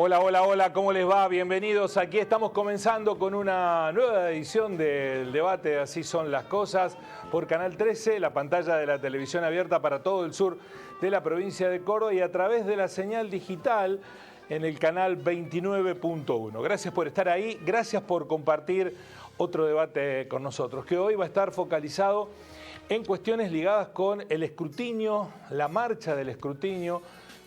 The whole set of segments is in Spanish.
Hola, hola, hola, ¿cómo les va? Bienvenidos. Aquí estamos comenzando con una nueva edición del debate Así son las cosas por Canal 13, la pantalla de la televisión abierta para todo el sur de la provincia de Córdoba y a través de la señal digital en el canal 29.1. Gracias por estar ahí, gracias por compartir otro debate con nosotros, que hoy va a estar focalizado en cuestiones ligadas con el escrutinio, la marcha del escrutinio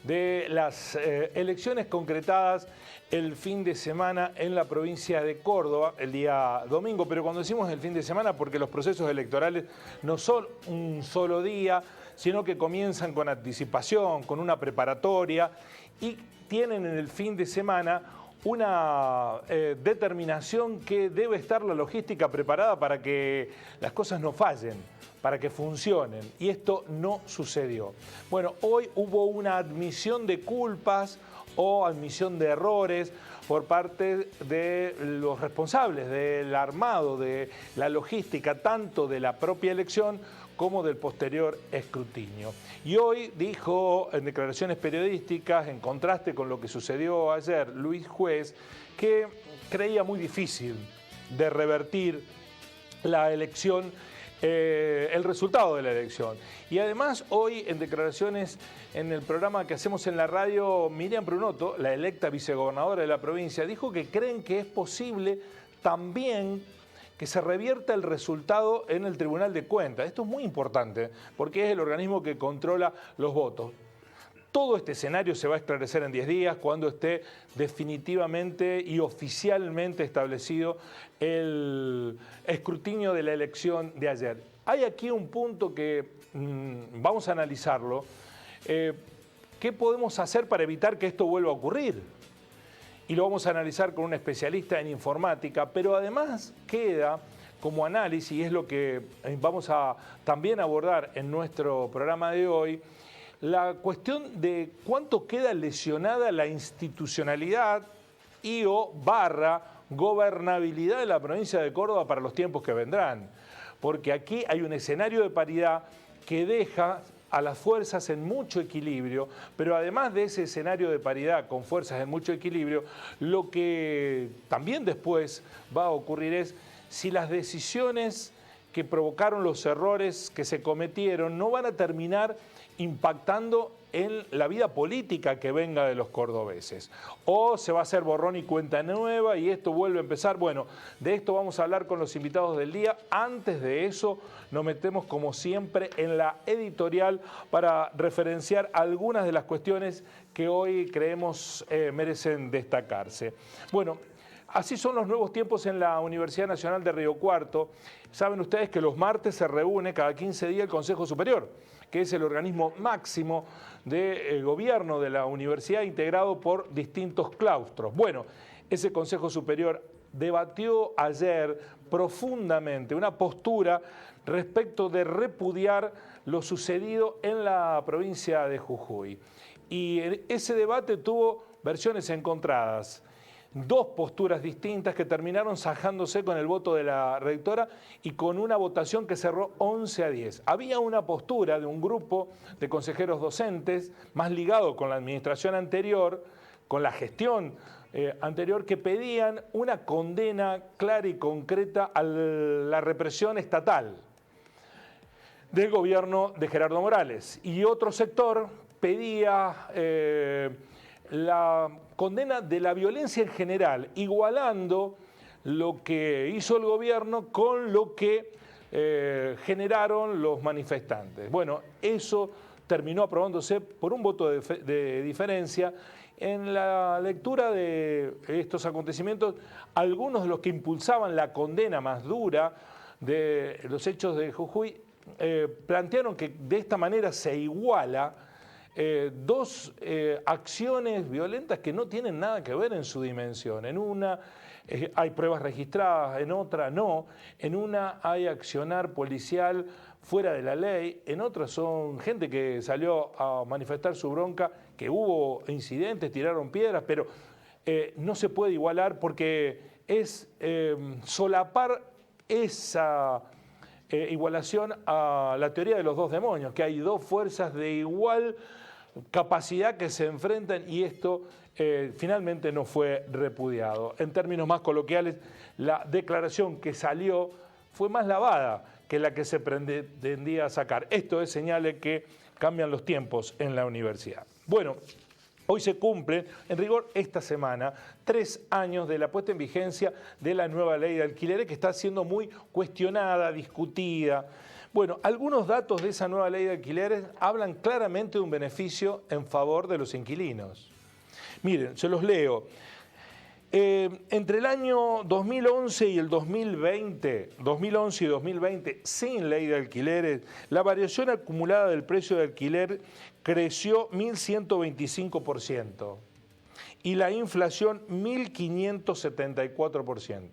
de las elecciones concretadas el fin de semana en la provincia de Córdoba, el día domingo. Pero cuando decimos el fin de semana, porque los procesos electorales no son un solo día, sino que comienzan con anticipación, con una preparatoria y tienen en el fin de semana una determinación que debe estar la logística preparada para que las cosas no fallen, para que funcionen. Y esto no sucedió. Bueno, hoy hubo una admisión de culpas o admisión de errores por parte de los responsables del armado, de la logística, tanto de la propia elección como del posterior escrutinio. Y hoy dijo en declaraciones periodísticas, en contraste con lo que sucedió ayer, Luis Juez, que creía muy difícil de revertir la elección, el resultado de la elección. Y además hoy en declaraciones en el programa que hacemos en la radio, Miriam Brunotto, la electa vicegobernadora de la provincia, dijo que creen que es posible también que se revierta el resultado en el Tribunal de Cuentas. Esto es muy importante porque es el organismo que controla los votos. Todo este escenario se va a esclarecer en 10 días cuando esté definitivamente y oficialmente establecido el escrutinio de la elección de ayer. Hay aquí un punto que vamos a analizarlo. ¿Qué podemos hacer para evitar que esto vuelva a ocurrir? Y lo vamos a analizar con un especialista en informática, pero además queda como análisis, y es lo que vamos a también abordar en nuestro programa de hoy, la cuestión de cuánto queda lesionada la institucionalidad y o gobernabilidad de la provincia de Córdoba para los tiempos que vendrán. Porque aquí hay un escenario de paridad que deja a las fuerzas en mucho equilibrio, pero además de ese escenario de paridad con fuerzas en mucho equilibrio, lo que también después va a ocurrir es si las decisiones que provocaron los errores que se cometieron no van a terminar impactando en la vida política que venga de los cordobeses. O se va a hacer borrón y cuenta nueva y esto vuelve a empezar. Bueno, de esto vamos a hablar con los invitados del día. Antes de eso, nos metemos como siempre en la editorial para referenciar algunas de las cuestiones que hoy creemos merecen destacarse. Bueno, así son los nuevos tiempos en la Universidad Nacional de Río Cuarto. Saben ustedes que los martes se reúne cada 15 días el Consejo Superior, que es el organismo máximo de gobierno de la universidad integrado por distintos claustros. Bueno, ese Consejo Superior debatió ayer profundamente una postura respecto de repudiar lo sucedido en la provincia de Jujuy. Y ese debate tuvo versiones encontradas. Dos posturas distintas que terminaron zanjándose con el voto de la rectora y con una votación que cerró 11-10. Había una postura de un grupo de consejeros docentes más ligado con la administración anterior, con la gestión anterior, que pedían una condena clara y concreta a la represión estatal del gobierno de Gerardo Morales. Y otro sector pedía la condena de la violencia en general, igualando lo que hizo el gobierno con lo que generaron los manifestantes. Bueno, eso terminó aprobándose por un voto de diferencia. En la lectura de estos acontecimientos, algunos de los que impulsaban la condena más dura de los hechos de Jujuy plantearon que de esta manera se iguala dos acciones violentas que no tienen nada que ver en su dimensión. En una hay pruebas registradas, en otra no. En una hay accionar policial fuera de la ley, en otra son gente que salió a manifestar su bronca, que hubo incidentes, tiraron piedras, pero no se puede igualar porque es solapar esa igualación a la teoría de los dos demonios, que hay dos fuerzas de igual capacidad que se enfrentan y esto finalmente no fue repudiado. En términos más coloquiales, la declaración que salió fue más lavada que la que se pretendía sacar. Esto es señal de que cambian los tiempos en la universidad. Bueno, hoy se cumplen, en rigor, esta semana, 3 años de la puesta en vigencia de la nueva ley de alquileres que está siendo muy cuestionada, discutida. Bueno, algunos datos de esa nueva ley de alquileres hablan claramente de un beneficio en favor de los inquilinos. Miren, se los leo. Entre el año 2011 y el 2020, sin ley de alquileres, la variación acumulada del precio de alquiler creció 1.125% y la inflación 1.574%.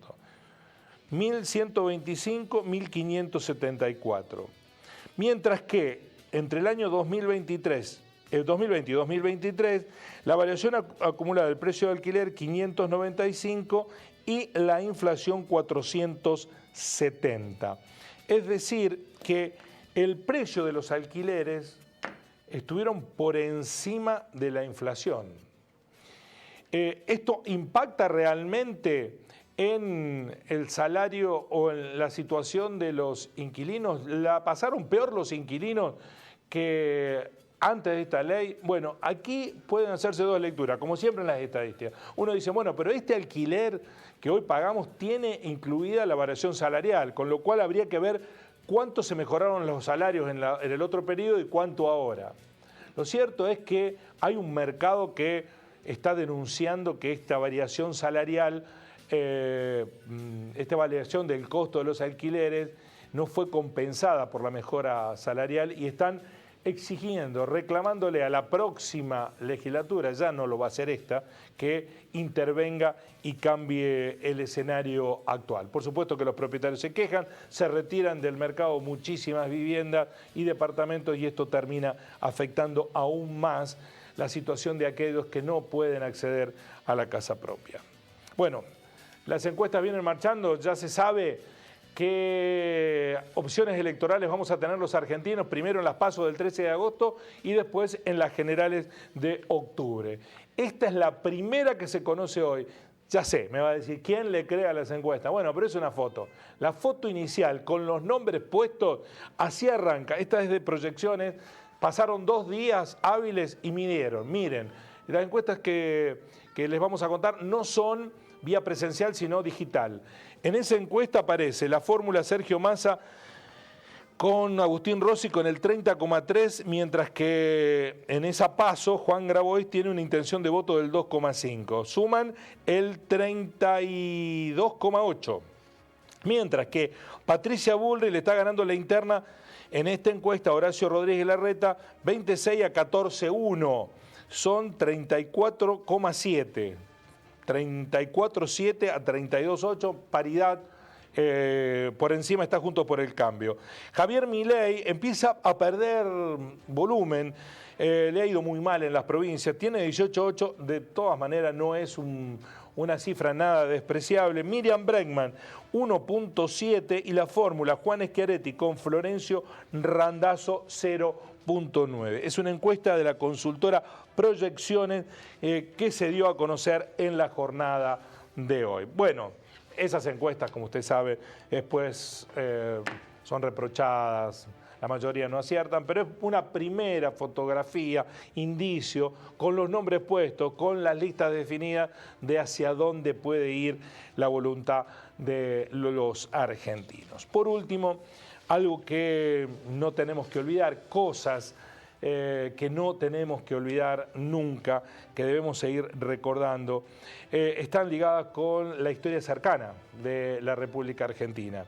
1.125, 1.574. Mientras que entre el año 2020 y 2023, la variación acumulada del precio de alquiler 595 y la inflación 470. Es decir, que el precio de los alquileres estuvieron por encima de la inflación. ¿Esto impacta realmente en el salario o en la situación de los inquilinos? ¿La pasaron peor los inquilinos que antes de esta ley? Bueno, aquí pueden hacerse dos lecturas, como siempre en las estadísticas. Uno dice, bueno, pero este alquiler que hoy pagamos tiene incluida la variación salarial, con lo cual habría que ver cuánto se mejoraron los salarios en el otro periodo y cuánto ahora. Lo cierto es que hay un mercado que está denunciando que esta variación salarial, esta variación del costo de los alquileres no fue compensada por la mejora salarial y están exigiendo, reclamándole a la próxima legislatura, ya no lo va a hacer esta, que intervenga y cambie el escenario actual. Por supuesto que los propietarios se quejan, se retiran del mercado muchísimas viviendas y departamentos y esto termina afectando aún más la situación de aquellos que no pueden acceder a la casa propia. Bueno, las encuestas vienen marchando, ya se sabe qué opciones electorales vamos a tener los argentinos, primero en las PASO del 13 de agosto y después en las generales de octubre. Esta es la primera que se conoce hoy. Ya sé, me va a decir, ¿quién le cree a las encuestas? Bueno, pero es una foto. La foto inicial con los nombres puestos, así arranca. Esta es de proyecciones, pasaron 2 días hábiles y midieron. Miren, las encuestas que les vamos a contar no son vía presencial, sino digital. En esa encuesta aparece la fórmula Sergio Massa con Agustín Rossi con el 30,3, mientras que en esa PASO Juan Grabois tiene una intención de voto del 2,5. Suman el 32,8. Mientras que Patricia Bullrich le está ganando la interna en esta encuesta a Horacio Rodríguez Larreta 26 a 14,1. Son 34,7. 34,7 a 32,8, paridad, por encima está Juntos por el Cambio. Javier Milei empieza a perder volumen, le ha ido muy mal en las provincias, tiene 18,8, de todas maneras no es una cifra nada despreciable. Miriam Bregman, 1,7 y la fórmula Juan Schiaretti con Florencio Randazzo, 0,9. Es una encuesta de la consultora Proyecciones que se dio a conocer en la jornada de hoy. Bueno, esas encuestas, como usted sabe, después son reprochadas, la mayoría no aciertan, pero es una primera fotografía, indicio, con los nombres puestos, con las listas definidas de hacia dónde puede ir la voluntad de los argentinos. Por último, algo que no tenemos que olvidar, cosas que no tenemos que olvidar nunca, que debemos seguir recordando, están ligadas con la historia cercana de la República Argentina.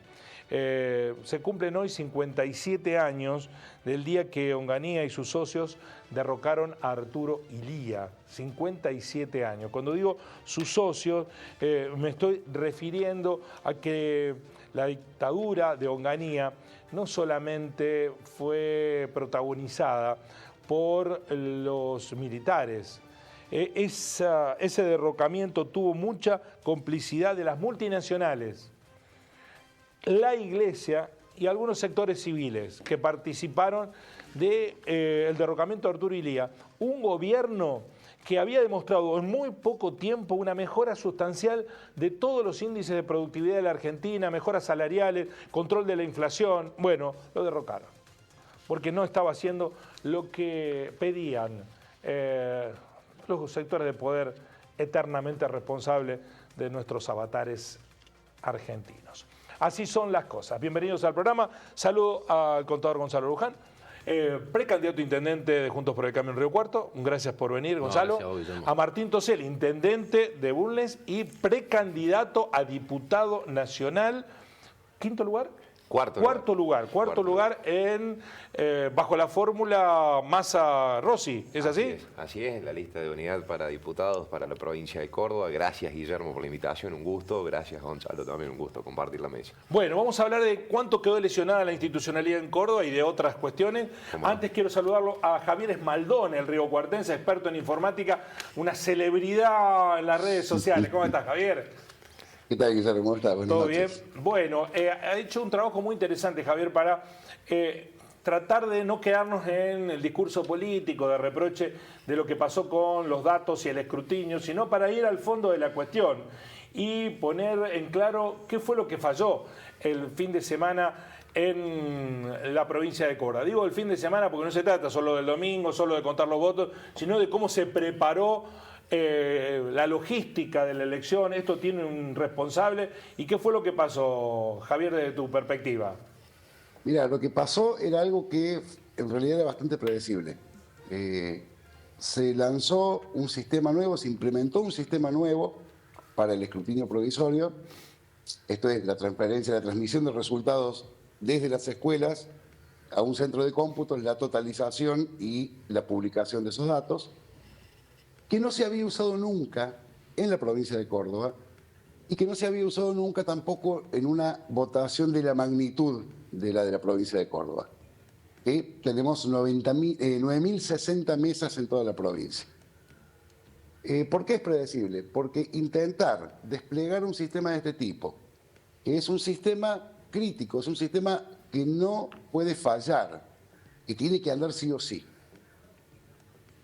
Se cumplen hoy 57 años del día que Onganía y sus socios derrocaron a Arturo Illia. 57 años. Cuando digo sus socios, me estoy refiriendo a que la dictadura de Onganía no solamente fue protagonizada por los militares, ese derrocamiento tuvo mucha complicidad de las multinacionales, la Iglesia y algunos sectores civiles que participaron del derrocamiento de Arturo Illia, un gobierno que había demostrado en muy poco tiempo una mejora sustancial de todos los índices de productividad de la Argentina, mejoras salariales, control de la inflación. Bueno, lo derrocaron, porque no estaba haciendo lo que pedían los sectores de poder eternamente responsables de nuestros avatares argentinos. Así son las cosas. Bienvenidos al programa. Saludo al contador Gonzalo Luján, precandidato a intendente de Juntos por el Cambio en Río Cuarto. Gracias por venir, Gonzalo. A Martín Tosel, intendente de Bulnes y precandidato a diputado nacional. ¿Quinto lugar? Cuarto lugar en, bajo la fórmula Massa-Rossi, ¿es así? Así es, la lista de unidad para diputados para la provincia de Córdoba. Gracias, Guillermo, por la invitación, un gusto. Gracias, Gonzalo, también un gusto compartir la mesa. Bueno, vamos a hablar de cuánto quedó lesionada la institucionalidad en Córdoba y de otras cuestiones. Antes quiero saludarlo a Javier Esmaldón, el riocuartense, experto en informática, una celebridad en las redes sociales. ¿Cómo estás, Javier? ¿Qué tal, Guillermo? ¿Cómo estás? ¿Todo bien? Bueno, ha hecho un trabajo muy interesante, Javier, para tratar de no quedarnos en el discurso político de reproche de lo que pasó con los datos y el escrutinio, sino para ir al fondo de la cuestión y poner en claro qué fue lo que falló el fin de semana en la provincia de Córdoba. Digo el fin de semana porque no se trata solo del domingo, solo de contar los votos, sino de cómo se preparó la logística de la elección. Esto tiene un responsable. ¿Y qué fue lo que pasó, Javier, desde tu perspectiva? Mira, lo que pasó era algo que en realidad era bastante predecible. Se lanzó un sistema nuevo, se implementó un sistema nuevo para el escrutinio provisorio. Esto es la transferencia, la transmisión de resultados desde las escuelas a un centro de cómputos, la totalización y la publicación de esos datos, que no se había usado nunca en la provincia de Córdoba y que no se había usado nunca tampoco en una votación de la magnitud de la provincia de Córdoba. Tenemos 9.060 mesas en toda la provincia. ¿Por qué es predecible? Porque intentar desplegar un sistema de este tipo, que es un sistema crítico, es un sistema que no puede fallar, que tiene que andar sí o sí,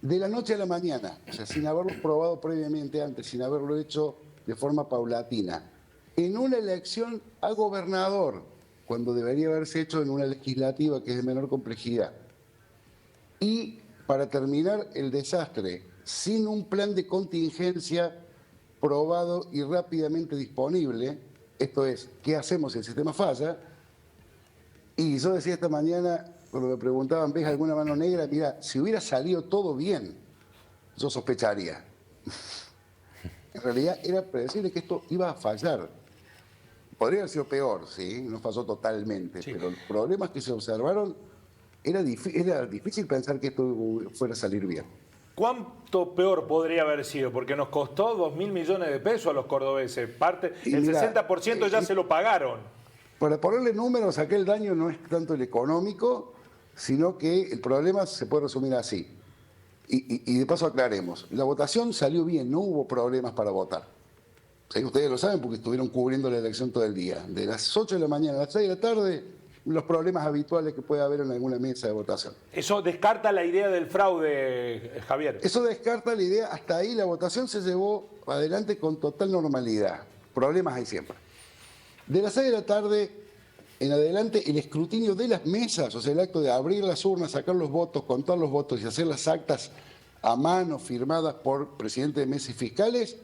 de la noche a la mañana, o sea, sin haberlo probado previamente antes, sin haberlo hecho de forma paulatina, en una elección a gobernador, cuando debería haberse hecho en una legislativa que es de menor complejidad. Y para terminar el desastre, sin un plan de contingencia probado y rápidamente disponible, esto es, ¿qué hacemos si el sistema falla? Y yo decía esta mañana, cuando me preguntaban, ¿ves alguna mano negra? Mira, si hubiera salido todo bien, yo sospecharía. En realidad era predecible que esto iba a fallar. Podría haber sido peor, ¿sí? No falló totalmente, sí. Pero los problemas que se observaron, era difícil pensar que esto fuera a salir bien. ¿Cuánto peor podría haber sido? Porque nos costó 2.000 millones de pesos a los cordobeses. El 60% ya se lo pagaron. Para ponerle números, aquel daño no es tanto el económico, sino que el problema se puede resumir así. Y de paso aclaremos, la votación salió bien, no hubo problemas para votar. ¿Sí? Ustedes lo saben porque estuvieron cubriendo la elección todo el día. De las 8 de la mañana a las 6 de la tarde, los problemas habituales que puede haber en alguna mesa de votación. Eso descarta la idea del fraude, Javier. Eso descarta la idea, hasta ahí la votación se llevó adelante con total normalidad. Problemas hay siempre. De las 6 de la tarde en adelante, el escrutinio de las mesas, o sea, el acto de abrir las urnas, sacar los votos, contar los votos y hacer las actas a mano firmadas por presidente de mesas y fiscales,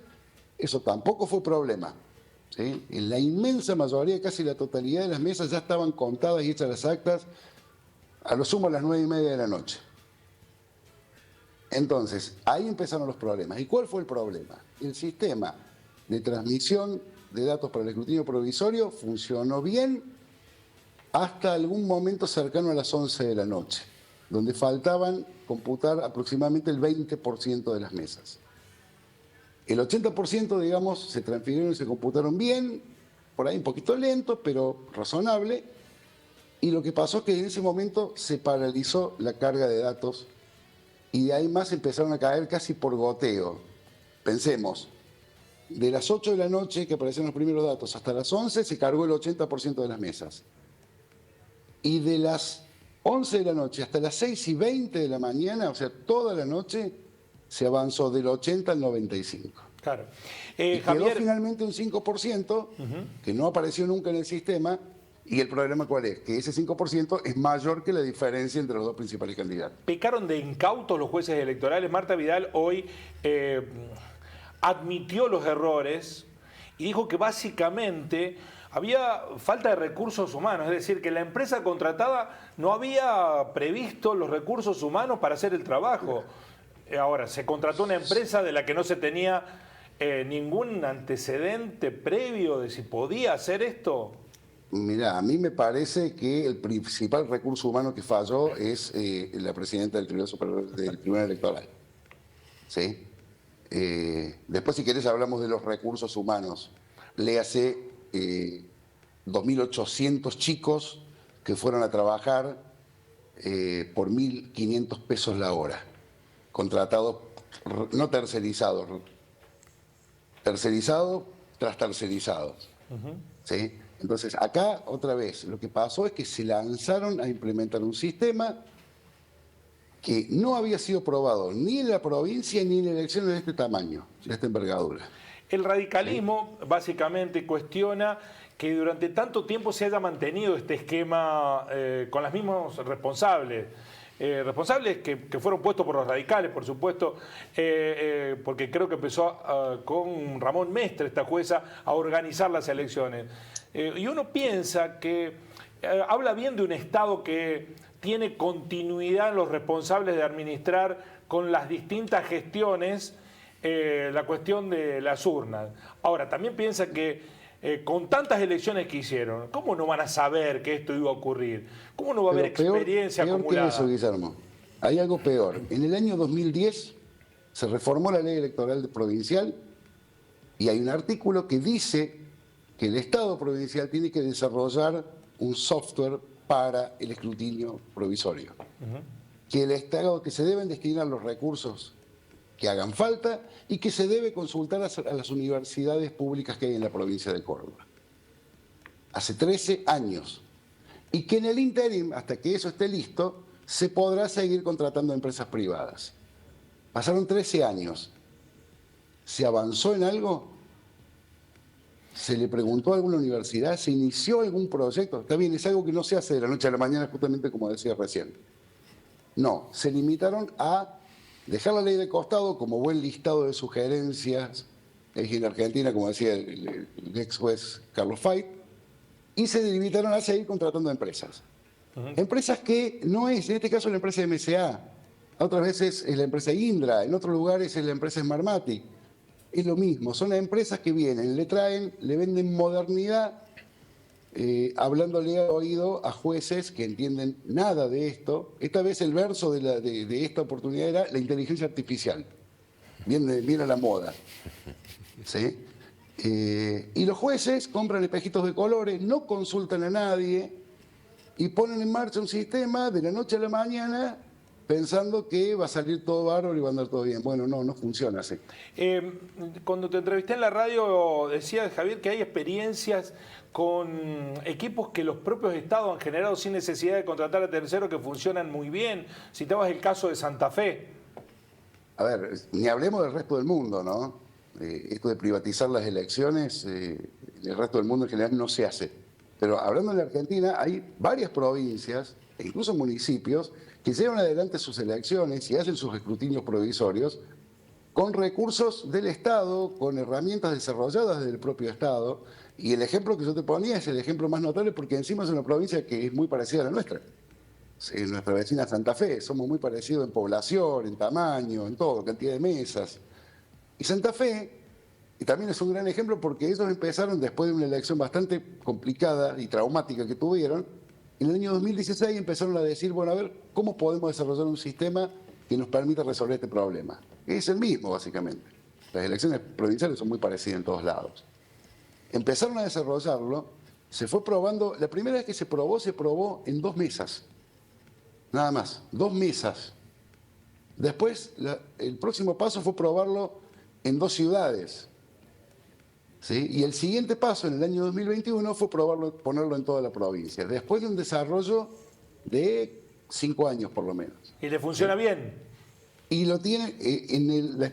eso tampoco fue problema. ¿Sí? En la inmensa mayoría, casi la totalidad de las mesas ya estaban contadas y hechas las actas, a lo sumo a las 9:30 de la noche. Entonces, ahí empezaron los problemas. ¿Y cuál fue el problema? El sistema de transmisión de datos para el escrutinio provisorio funcionó bien hasta algún momento cercano a las 11 de la noche, donde faltaban computar aproximadamente el 20% de las mesas. El 80%, digamos, se transfirieron y se computaron bien, por ahí un poquito lento, pero razonable, y lo que pasó es que en ese momento se paralizó la carga de datos y de ahí más empezaron a caer casi por goteo. Pensemos, de las 8 de la noche que aparecieron los primeros datos hasta las 11 se cargó el 80% de las mesas. y de las 11 de la noche hasta las 6:20 de la mañana, o sea, toda la noche, se avanzó del 80 al 95. Claro. Y Javier, quedó finalmente un 5% que no apareció nunca en el sistema. ¿Y el problema cuál es? Que ese 5% es mayor que la diferencia entre los dos principales candidatos. pecaron de incautos los jueces electorales. Marta Vidal hoy admitió los errores y dijo que básicamente había falta de recursos humanos, es decir, que la empresa contratada no había previsto los recursos humanos para hacer el trabajo. Ahora, se contrató una empresa de la que no se tenía ningún antecedente previo de si podía hacer esto. Mirá, a mí me parece que el principal recurso humano que falló es la presidenta del Tribunal Superior del Tribunal Electoral. ¿Sí? Después, si querés, hablamos de los recursos humanos. Léase 2.800 chicos que fueron a trabajar por 1.500 pesos la hora, contratados, no tercerizados, tercerizado tras tercerizados. ¿Sí? Entonces, acá, otra vez, lo que pasó es que se lanzaron a implementar un sistema que no había sido probado ni en la provincia ni en elecciones de este tamaño, de esta envergadura. El radicalismo básicamente cuestiona que durante tanto tiempo se haya mantenido este esquema con los mismos responsables. Responsables que fueron puestos por los radicales, por supuesto, porque creo que empezó con Ramón Mestre, esta jueza, a organizar las elecciones. Y uno piensa que habla bien de un Estado que tiene continuidad en los responsables de administrar con las distintas gestiones la cuestión de las urnas. Ahora, también piensa que con tantas elecciones que hicieron, ¿cómo no van a saber que esto iba a ocurrir? ¿Cómo no va a haber experiencia peor acumulada? Que eso, Guillermo. Hay algo peor. En el año 2010 se reformó la ley electoral provincial y hay un artículo que dice que el Estado provincial tiene que desarrollar un software para el escrutinio provisorio. Que el Estado, que se deben destinar los recursos que hagan falta y que se debe consultar a las universidades públicas que hay en la provincia de Córdoba. Hace 13 años. Y que en el ínterin, hasta que eso esté listo, se podrá seguir contratando a empresas privadas. Pasaron 13 años. ¿Se avanzó en algo? ¿Se le preguntó a alguna universidad? ¿Se inició algún proyecto? Está bien, es algo que no se hace de la noche a la mañana, justamente como decía recién. No, se limitaron a dejar la ley de costado como buen listado de sugerencias, en Argentina, como decía el ex juez Carlos Fait, y se limitaron a seguir contratando empresas. Empresas que no es, en este caso, la empresa MSA, otras veces es la empresa Indra, en otros lugares es la empresa Smartmatic. Es lo mismo, son empresas que vienen, le traen, le venden modernidad, hablándole al oído a jueces que entienden nada de esto. Esta vez el verso de esta oportunidad era la inteligencia artificial. Viene a la moda. ¿Sí? Y los jueces compran espejitos de colores, no consultan a nadie y ponen en marcha un sistema de la noche a la mañana pensando que va a salir todo bárbaro y va a andar todo bien. Bueno, no funciona así. Cuando te entrevisté en la radio decía Javier que hay experiencias con equipos que los propios estados han generado sin necesidad de contratar a terceros que funcionan muy bien. Citabas el caso de Santa Fe. A ver, ni hablemos del resto del mundo, ¿no? Esto de privatizar las elecciones, en el resto del mundo en general no se hace. Pero hablando de la Argentina, hay varias provincias, e incluso municipios, que llevan adelante sus elecciones y hacen sus escrutinios provisorios con recursos del Estado, con herramientas desarrolladas del propio Estado. Y el ejemplo que yo te ponía es el ejemplo más notable porque encima es una provincia que es muy parecida a la nuestra. Nuestra vecina Santa Fe, somos muy parecidos en población, en tamaño, en todo, cantidad de mesas. Y Santa Fe, y también es un gran ejemplo porque ellos empezaron después de una elección bastante complicada y traumática que tuvieron. En el año 2016 empezaron a decir, bueno, a ver, ¿cómo podemos desarrollar un sistema que nos permita resolver este problema? Es el mismo, básicamente. Las elecciones provinciales son muy parecidas en todos lados. Empezaron a desarrollarlo, se fue probando, la primera vez que se probó en 2 mesas. Nada más, 2 mesas. Después, el próximo paso fue probarlo en 2 ciudades. ¿sí? Y el siguiente paso en el año 2021 fue ponerlo en toda la provincia, después de un desarrollo de 5 años por lo menos. ¿Y le funciona bien? Y lo tiene,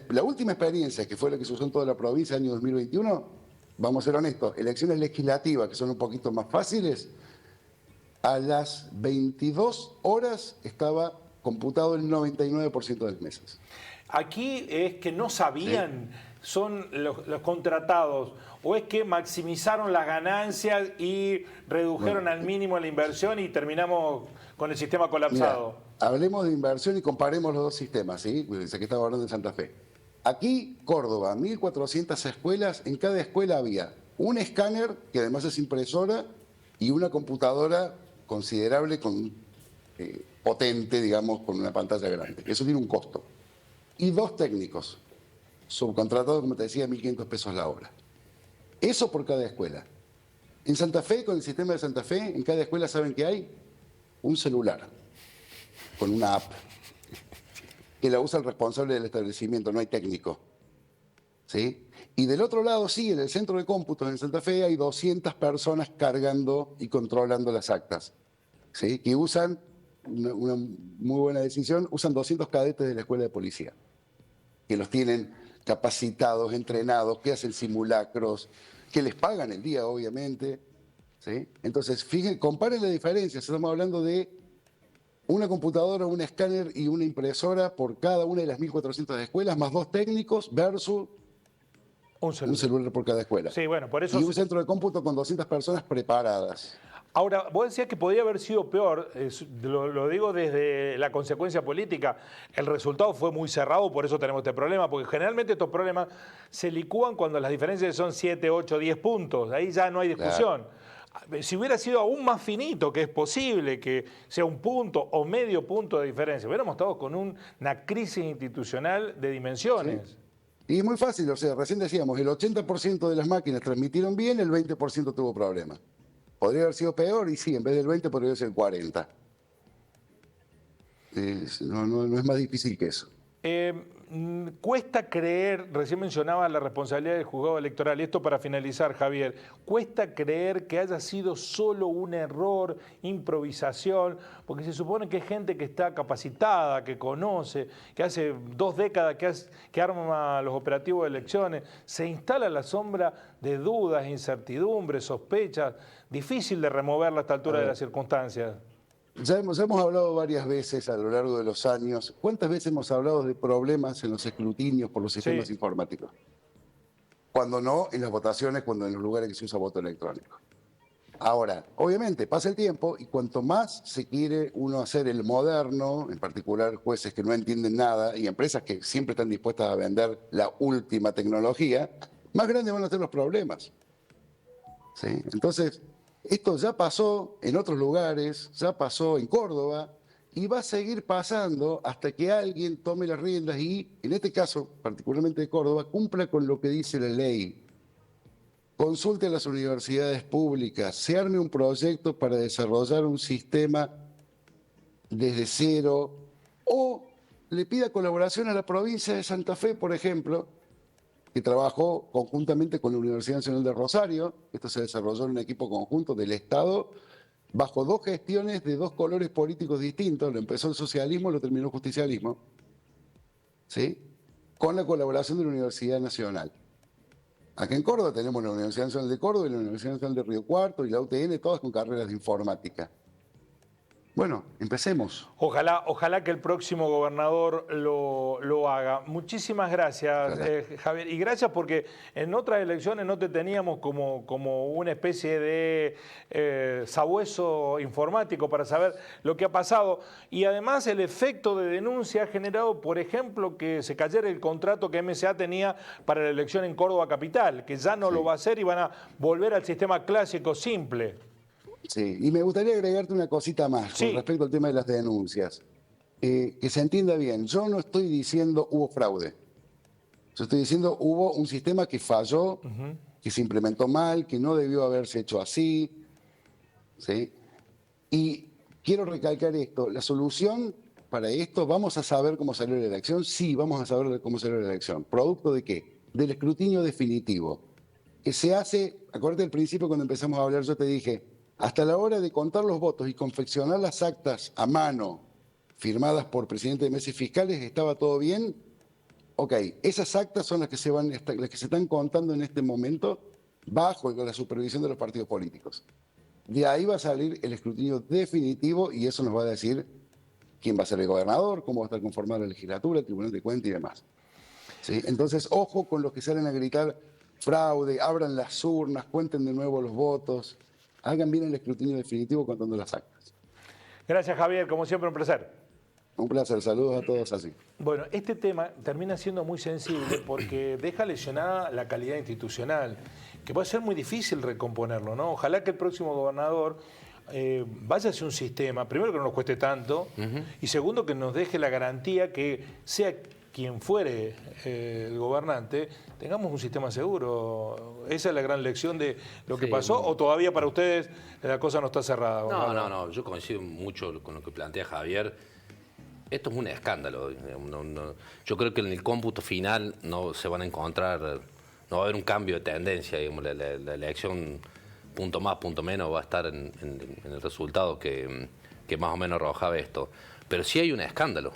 la última experiencia, que fue la que se usó en toda la provincia el año 2021, vamos a ser honestos, elecciones legislativas que son un poquito más fáciles, a las 22 horas estaba computado el 99% de las mesas. Aquí es que no sabían, son los contratados, o es que maximizaron las ganancias y redujeron al mínimo la inversión y terminamos con el sistema colapsado. Mira, hablemos de inversión y comparemos los dos sistemas, ¿sí? Sé que estaba hablando de Santa Fe. Aquí, Córdoba, 1.400 escuelas, en cada escuela había un escáner, que además es impresora, y una computadora considerable, potente, digamos, con una pantalla grande. Eso tiene un costo. Y 2 técnicos, subcontratados, como te decía, 1.500 pesos la hora. Eso por cada escuela. En Santa Fe, con el sistema de Santa Fe, en cada escuela, ¿saben qué hay? Un celular, con una app, que la usa el responsable del establecimiento, no hay técnico. ¿Sí? Y del otro lado, sí, en el centro de cómputos en Santa Fe hay 200 personas cargando y controlando las actas. ¿Sí? Que usan, una muy buena decisión, usan 200 cadetes de la escuela de policía, que los tienen capacitados, entrenados, que hacen simulacros, que les pagan el día, obviamente. ¿Sí? Entonces, fíjense, comparen la diferencia. Estamos hablando de una computadora, un escáner y una impresora por cada una de las 1.400 escuelas, más 2 técnicos versus un celular por cada escuela. Sí, bueno, por eso... Y un centro de cómputo con 200 personas preparadas. Ahora, vos decías que podía haber sido peor, lo digo desde la consecuencia política. El resultado fue muy cerrado, por eso tenemos este problema, porque generalmente estos problemas se licúan cuando las diferencias son 7, 8, 10 puntos. Ahí ya no hay discusión. Claro. Si hubiera sido aún más finito, que es posible que sea un punto o medio punto de diferencia, hubiéramos estado con una crisis institucional de dimensiones. Sí. Y es muy fácil, o sea, recién decíamos, el 80% de las máquinas transmitieron bien, el 20% tuvo problemas. Podría haber sido peor y sí, en vez del 20 podría ser el 40. No es más difícil que eso. Cuesta creer, recién mencionaba la responsabilidad del juzgado electoral, y esto para finalizar, Javier, cuesta creer que haya sido solo un error, improvisación, porque se supone que es gente que está capacitada, que conoce, que hace 2 décadas que arma los operativos de elecciones, se instala a la sombra de dudas, incertidumbres, sospechas, difícil de removerla a esta altura de las circunstancias. Ya hemos hablado varias veces a lo largo de los años. ¿Cuántas veces hemos hablado de problemas en los escrutinios por los sistemas informáticos? Cuando no, en las votaciones, cuando en los lugares que se usa voto electrónico. Ahora, obviamente, pasa el tiempo y cuanto más se quiere uno hacer el moderno, en particular jueces que no entienden nada y empresas que siempre están dispuestas a vender la última tecnología, más grandes van a ser los problemas. ¿Sí? Entonces, esto ya pasó en otros lugares, ya pasó en Córdoba y va a seguir pasando hasta que alguien tome las riendas y, en este caso, particularmente de Córdoba, cumpla con lo que dice la ley. Consulte a las universidades públicas, se arme un proyecto para desarrollar un sistema desde cero o le pida colaboración a la provincia de Santa Fe, por ejemplo, que trabajó conjuntamente con la Universidad Nacional de Rosario. Esto se desarrolló en un equipo conjunto del Estado, bajo 2 gestiones de 2 colores políticos distintos. Lo empezó el socialismo, lo terminó el justicialismo, ¿sí? Con la colaboración de la Universidad Nacional. Acá en Córdoba tenemos la Universidad Nacional de Córdoba y la Universidad Nacional de Río Cuarto y la UTN, todas con carreras de informática. Bueno, empecemos. Ojalá que el próximo gobernador lo haga. Muchísimas gracias, Javier. Y gracias porque en otras elecciones no te teníamos como una especie de sabueso informático para saber lo que ha pasado. Y además el efecto de denuncia ha generado, por ejemplo, que se cayera el contrato que MSA tenía para la elección en Córdoba Capital, que ya no lo va a hacer y van a volver al sistema clásico simple. Sí, y me gustaría agregarte una cosita más con respecto al tema de las denuncias. Que se entienda bien, yo no estoy diciendo hubo fraude. Yo estoy diciendo hubo un sistema que falló, que se implementó mal, que no debió haberse hecho así. ¿Sí? Y quiero recalcar esto, la solución para esto, ¿vamos a saber cómo salió la elección? Sí, vamos a saber cómo salió la elección. ¿Producto de qué? Del escrutinio definitivo. se hace, acuérdate al principio cuando empezamos a hablar, yo te dije, hasta la hora de contar los votos y confeccionar las actas a mano, firmadas por presidente de mesas fiscales, ¿estaba todo bien? Ok, esas actas son las que las que se están contando en este momento bajo la supervisión de los partidos políticos. De ahí va a salir el escrutinio definitivo y eso nos va a decir quién va a ser el gobernador, cómo va a estar conformada la legislatura, el Tribunal de Cuentas y demás. ¿Sí? Entonces, ojo con los que salen a gritar fraude, abran las urnas, cuenten de nuevo los votos, hagan bien el escrutinio definitivo contando las actas. Gracias, Javier. Como siempre, un placer. Un placer, saludos a todos así. Bueno, este tema termina siendo muy sensible porque deja lesionada la calidad institucional, que puede ser muy difícil recomponerlo, ¿no? Ojalá que el próximo gobernador vaya hacia un sistema, primero que no nos cueste tanto, y segundo que nos deje la garantía que sea quien fuere el gobernante, tengamos un sistema seguro. Esa es la gran lección de lo que pasó, o todavía para ustedes la cosa no está cerrada. No, yo coincido mucho con lo que plantea Javier. Esto es un escándalo. Yo creo que en el cómputo final no se van a encontrar, no va a haber un cambio de tendencia. Digamos, la elección punto más, punto menos va a estar en el resultado que más o menos arrojaba esto. Pero sí hay un escándalo,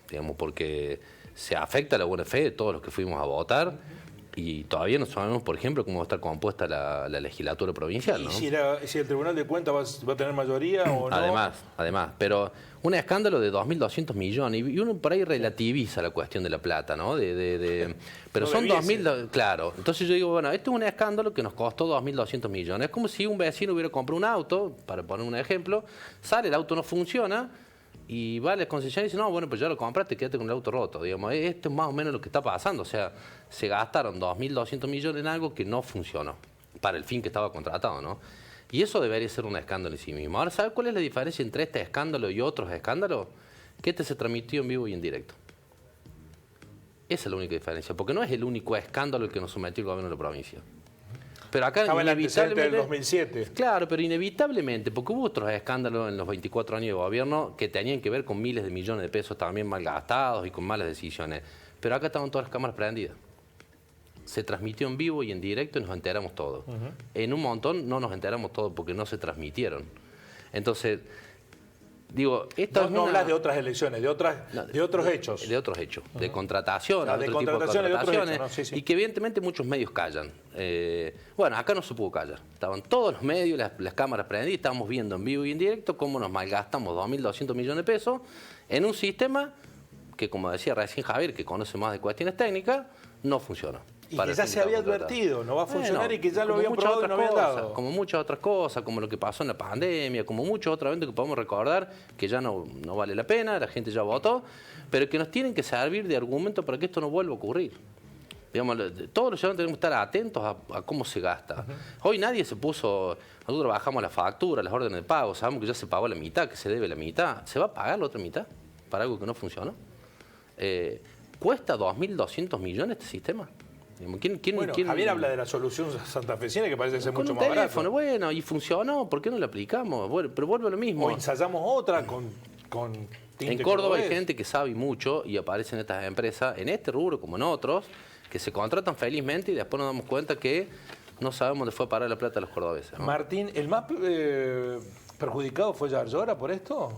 digamos, porque se afecta la buena fe de todos los que fuimos a votar. Y todavía no sabemos, por ejemplo, cómo va a estar compuesta la legislatura provincial, ¿no? ¿Y si el Tribunal de Cuentas va a tener mayoría o no? Además, pero un escándalo de 2.200 millones, y uno por ahí relativiza la cuestión de la plata, ¿no? Pero no son 2.000, claro. Entonces yo digo, bueno, esto es un escándalo que nos costó 2.200 millones. Es como si un vecino hubiera comprado un auto, para poner un ejemplo, sale, el auto no funciona, y va a la concesionaria y dice, no, bueno, pues ya lo compraste, quédate con el auto roto. Digamos, esto es más o menos lo que está pasando. O sea, se gastaron 2.200 millones en algo que no funcionó para el fin que estaba contratado, ¿no? Y eso debería ser un escándalo en sí mismo. Ahora, ¿sabe cuál es la diferencia entre este escándalo y otros escándalos? Que este se transmitió en vivo y en directo. Esa es la única diferencia, porque no es el único escándalo el que nos sometió el gobierno de la provincia. Pero acá estaba el antecedente del 2007. Claro, pero inevitablemente, porque hubo otros escándalos en los 24 años de gobierno que tenían que ver con miles de millones de pesos también mal gastados y con malas decisiones. Pero acá estaban todas las cámaras prendidas. Se transmitió en vivo y en directo y nos enteramos todos. En un montón no nos enteramos todos porque no se transmitieron. Entonces, digo, no hablas de otras elecciones, de otros hechos. De otros hechos, de contrataciones, de otro tipo de contrataciones, contrataciones, ¿no? Sí. Y que evidentemente muchos medios callan. Bueno, acá no se pudo callar. Estaban todos los medios, las cámaras prendidas, estábamos viendo en vivo y en directo cómo nos malgastamos 2.200 millones de pesos en un sistema que, como decía recién Javier, que conoce más de cuestiones técnicas, no funcionó. Y que ya se había advertido, no va a funcionar, y que ya lo habían probado y no habían dado. Como muchas otras cosas, como lo que pasó en la pandemia, como muchos otros eventos que podemos recordar, que ya no vale la pena, la gente ya votó, pero que nos tienen que servir de argumento para que esto no vuelva a ocurrir. Digamos, todos los ciudadanos tenemos que estar atentos a cómo se gasta. Hoy nadie se puso, nosotros bajamos la factura, las órdenes de pago, sabemos que ya se pagó la mitad, que se debe la mitad. ¿Se va a pagar la otra mitad para algo que no funcionó? ¿Cuesta 2.200 millones este sistema? ¿Quién Javier habla de la solución santafesina, que parece ser mucho más barato. Bueno, y funcionó, ¿por qué no la aplicamos? Bueno, pero vuelve a lo mismo. O ensayamos otra con en Córdoba hay gente que sabe mucho y aparece en estas empresas, en este rubro como en otros, que se contratan felizmente y después nos damos cuenta que no sabemos dónde fue a parar la plata de los cordobeses, ¿no? Martín, ¿el más perjudicado fue Yarlora por esto?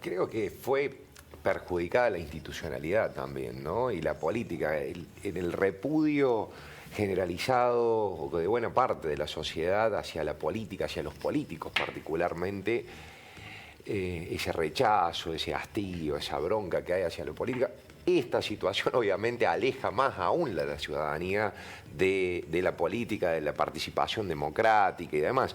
Creo que fue perjudicada la institucionalidad también, ¿no? Y la política, en el repudio generalizado de buena parte de la sociedad hacia la política, hacia los políticos particularmente, ese rechazo, ese hastío, esa bronca que hay hacia la política. Esta situación obviamente aleja más aún la ciudadanía de la política, de la participación democrática y demás.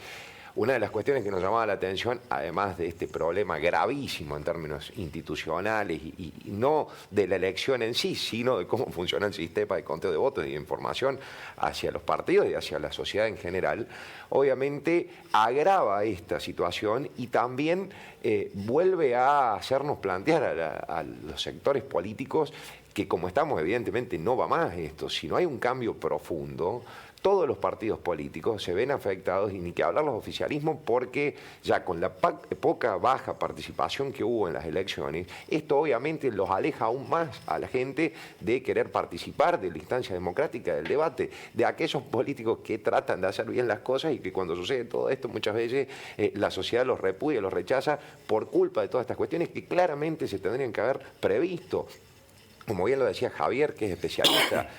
Una de las cuestiones que nos llamaba la atención, además de este problema gravísimo en términos institucionales y no de la elección en sí, sino de cómo funciona el sistema de conteo de votos y de información hacia los partidos y hacia la sociedad en general, obviamente agrava esta situación y también vuelve a hacernos plantear a los sectores políticos que, como estamos, evidentemente no va más esto. Si no hay un cambio profundo, todos los partidos políticos se ven afectados, y ni que hablar los oficialismos, porque ya con la poca baja participación que hubo en las elecciones, esto obviamente los aleja aún más a la gente de querer participar de la instancia democrática, del debate, de aquellos políticos que tratan de hacer bien las cosas y que cuando sucede todo esto muchas veces la sociedad los repudia, los rechaza por culpa de todas estas cuestiones que claramente se tendrían que haber previsto. Como bien lo decía Javier, que es especialista,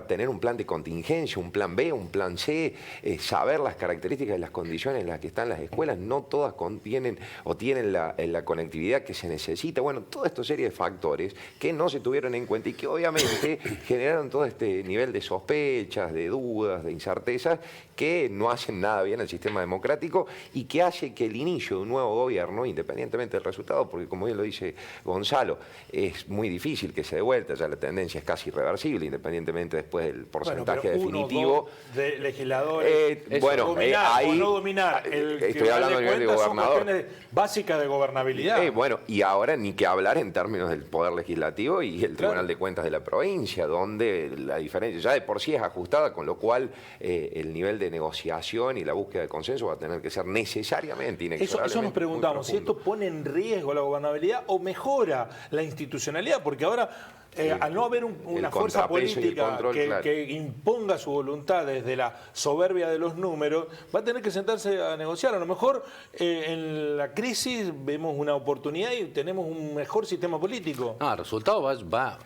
tener un plan de contingencia, un plan B, un plan C, saber las características y las condiciones en las que están las escuelas, no todas contienen o tienen la conectividad que se necesita. Bueno, toda esta serie de factores que no se tuvieron en cuenta y que obviamente generaron todo este nivel de sospechas, de dudas, de incertezas, que no hacen nada bien al sistema democrático y que hace que el inicio de un nuevo gobierno, independientemente del resultado, porque como bien lo dice Gonzalo, es muy difícil que se dé vuelta, ya la tendencia es casi irreversible, independientemente después del porcentaje definitivo. De legisladores, dominar ahí, o no dominar, estoy hablando a nivel de gobernador. Son cuestiones básicas de gobernabilidad. Bueno, y ahora ni que hablar en términos del Poder Legislativo y el Tribunal de Cuentas de la provincia, donde la diferencia ya de por sí es ajustada, con lo cual el nivel de negociación y la búsqueda de consenso va a tener que ser necesariamente inexorablemente. Eso nos preguntamos, si esto pone en riesgo la gobernabilidad o mejora la institucionalidad, porque ahora al no haber una fuerza política que imponga su voluntad desde la soberbia de los números, va a tener que sentarse a negociar. A lo mejor en la crisis vemos una oportunidad y tenemos un mejor sistema político. No, el resultado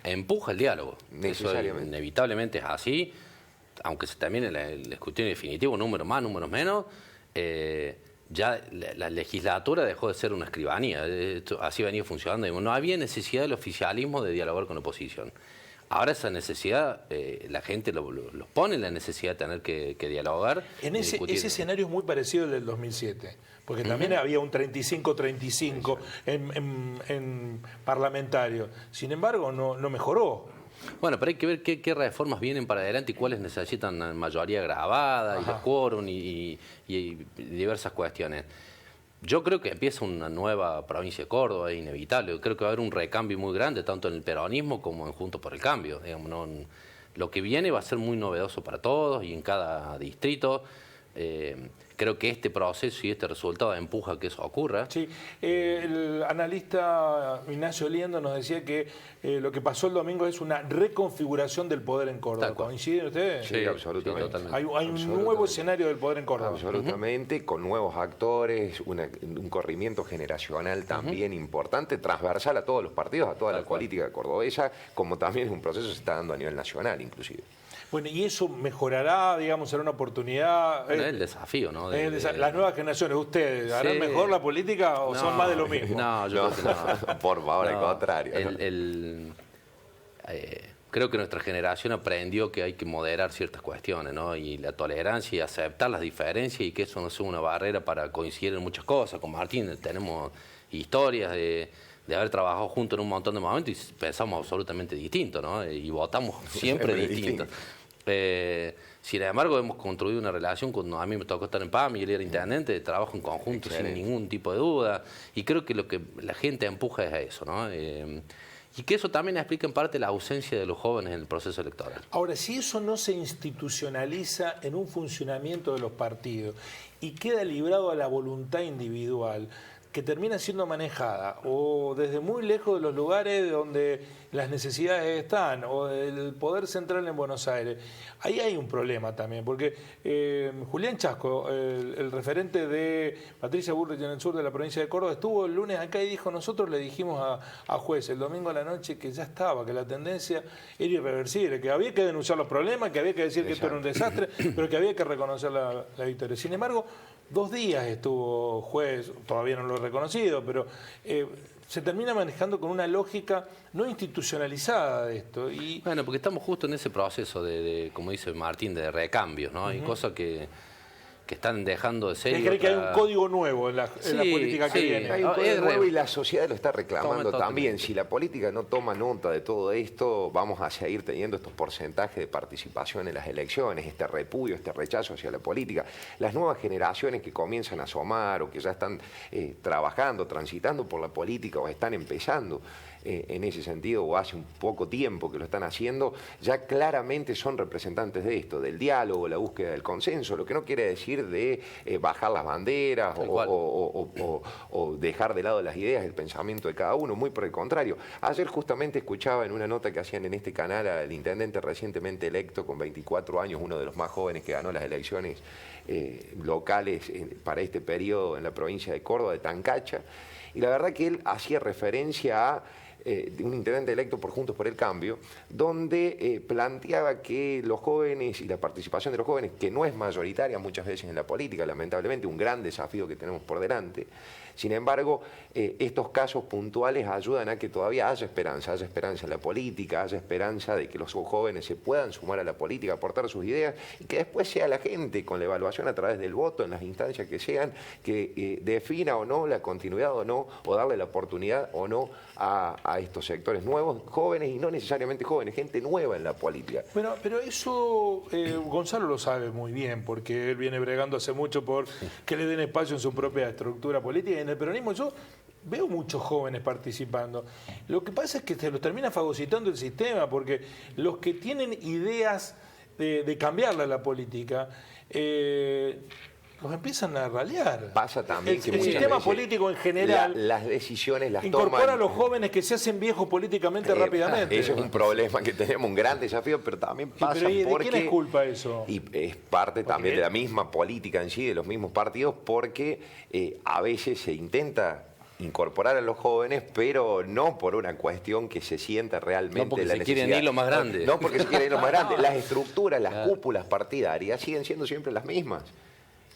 empuja el diálogo. Necesariamente. Eso inevitablemente es así, aunque también el escrutinio definitivo, números más, números menos, ya la legislatura dejó de ser una escribanía. Así venía funcionando. No había necesidad del oficialismo de dialogar con la oposición. Ahora esa necesidad, la gente los pone en la necesidad de tener que dialogar. Ese escenario es muy parecido al del 2007, porque también había un 35-35 en parlamentario. Sin embargo, no mejoró. Bueno, pero hay que ver qué reformas vienen para adelante y cuáles necesitan mayoría grabada y los quórum y diversas cuestiones. Yo creo que empieza una nueva provincia de Córdoba, es inevitable. Creo que va a haber un recambio muy grande, tanto en el peronismo como en Juntos por el Cambio. Digamos, lo que viene va a ser muy novedoso para todos y en cada distrito. Creo que este proceso y este resultado empuja a que eso ocurra. Sí, el analista Ignacio Liendo nos decía que lo que pasó el domingo es una reconfiguración del poder en Córdoba. ¿Coinciden ustedes? Sí, absolutamente. Sí, totalmente. Hay un nuevo escenario del poder en Córdoba. Absolutamente, con nuevos actores, un corrimiento generacional también importante, transversal a todos los partidos, a toda la política cordobesa, como también es un proceso que se está dando a nivel nacional inclusive. Bueno, y eso mejorará, digamos, será una oportunidad. Bueno, es el desafío, ¿no? Las nuevas generaciones, ¿ustedes harán mejor la política o son más de lo mismo? No, yo creo que no. Por favor, al contrario. Creo que nuestra generación aprendió que hay que moderar ciertas cuestiones, ¿no? Y la tolerancia y aceptar las diferencias y que eso no sea una barrera para coincidir en muchas cosas. Con Martín tenemos historias de haber trabajado juntos en un montón de momentos y pensamos absolutamente distinto, ¿no? Y votamos siempre distinto. Sin embargo, hemos construido una relación cuando a mí me tocó estar en PAMI y él era intendente, de trabajo en conjunto sin ningún tipo de duda. Y creo que lo que la gente empuja es a eso, ¿no? Y que eso también explica en parte la ausencia de los jóvenes en el proceso electoral. Ahora, si eso no se institucionaliza en un funcionamiento de los partidos y queda librado a la voluntad individual, que termina siendo manejada o desde muy lejos de los lugares donde las necesidades están o del poder central en Buenos Aires, ahí hay un problema también, porque Julián Chasco, el referente de Patricia Bullrich en el sur de la provincia de Córdoba, estuvo el lunes acá y dijo: nosotros le dijimos a juez el domingo a la noche que ya estaba, que la tendencia era irreversible, que había que denunciar los problemas, que había que decir que esto era un desastre, pero que había que reconocer la victoria. Sin embargo, 2 días estuvo juez, todavía no lo he reconocido, pero se termina manejando con una lógica no institucionalizada de esto. Y bueno, porque estamos justo en ese proceso de como dice Martín, de recambios, ¿no? Hay cosas que que están dejando de ser. ¿Usted cree que hay un código nuevo en la política que sí. viene? Hay un código nuevo y la sociedad lo está reclamando Toma, también. Si la política no toma nota de todo esto, vamos a seguir teniendo estos porcentajes de participación en las elecciones, este repudio, este rechazo hacia la política. Las nuevas generaciones que comienzan a asomar o que ya están trabajando, transitando por la política o están empezando en ese sentido, o hace un poco tiempo que lo están haciendo, ya claramente son representantes de esto, del diálogo, la búsqueda del consenso, lo que no quiere decir de bajar las banderas o dejar de lado las ideas, el pensamiento de cada uno, muy por el contrario. Ayer justamente escuchaba en una nota que hacían en este canal al intendente recientemente electo con 24 años, uno de los más jóvenes que ganó las elecciones locales para este periodo en la provincia de Córdoba, de Tancacha, y la verdad que él hacía referencia a de un intendente electo por Juntos por el Cambio, donde planteaba que los jóvenes y la participación de los jóvenes, que no es mayoritaria muchas veces en la política, lamentablemente, un gran desafío que tenemos por delante. Sin embargo, estos casos puntuales ayudan a que todavía haya esperanza en la política, haya esperanza de que los jóvenes se puedan sumar a la política, aportar sus ideas, y que después sea la gente, con la evaluación a través del voto, en las instancias que sean, que defina o no la continuidad o no, o darle la oportunidad o no a estos sectores nuevos, jóvenes y no necesariamente jóvenes, gente nueva en la política. Bueno, pero eso Gonzalo lo sabe muy bien, porque él viene bregando hace mucho por que le den espacio en su propia estructura política. Y en el peronismo yo veo muchos jóvenes participando. Lo que pasa es que se los termina fagocitando el sistema, porque los que tienen ideas de cambiarla la política, los empiezan a ralear. Pasa también que el sistema político en general las decisiones las incorpora toman. a los jóvenes que se hacen viejos políticamente rápidamente. Eso es un problema que tenemos, un gran desafío, pero también pasa porque... ¿De quién es culpa eso? Y es parte también de la misma política en sí, de los mismos partidos, porque a veces se intenta incorporar a los jóvenes, pero no por una cuestión que se sienta realmente no porque la se necesidad. Quieren ir lo más grande. No porque se quieren ir lo más grande. Las estructuras, las cúpulas partidarias siguen siendo siempre las mismas.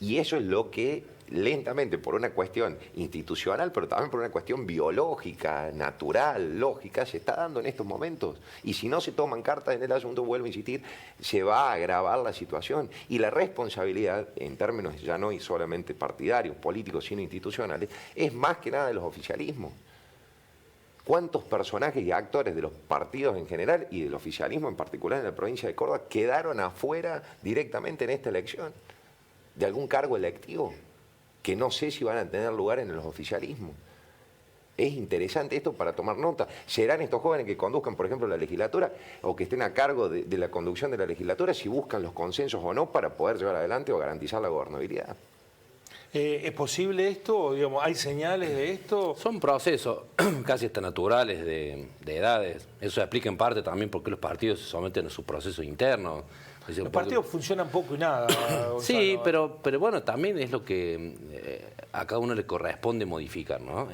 Y eso es lo que lentamente, por una cuestión institucional, pero también por una cuestión biológica, natural, lógica, se está dando en estos momentos. Y si no se toman cartas en el asunto, vuelvo a insistir, se va a agravar la situación. Y la responsabilidad, en términos ya no solamente partidarios, políticos, sino institucionales, es más que nada de los oficialismos. ¿Cuántos personajes y actores de los partidos en general y del oficialismo en particular en la provincia de Córdoba quedaron afuera directamente en esta elección de algún cargo electivo, que no sé si van a tener lugar en los oficialismos? Es interesante esto para tomar nota. ¿Serán estos jóvenes que conduzcan, por ejemplo, la legislatura o que estén a cargo de la conducción de la legislatura si buscan los consensos o no para poder llevar adelante o garantizar la gobernabilidad? ¿Es posible esto? Digamos, ¿hay señales de esto? Son procesos casi hasta naturales de edades. Eso explica en parte también por qué los partidos se someten a sus procesos internos. Los partidos funcionan poco y nada. Sí, pero bueno, también es lo que a cada uno le corresponde modificar, ¿no?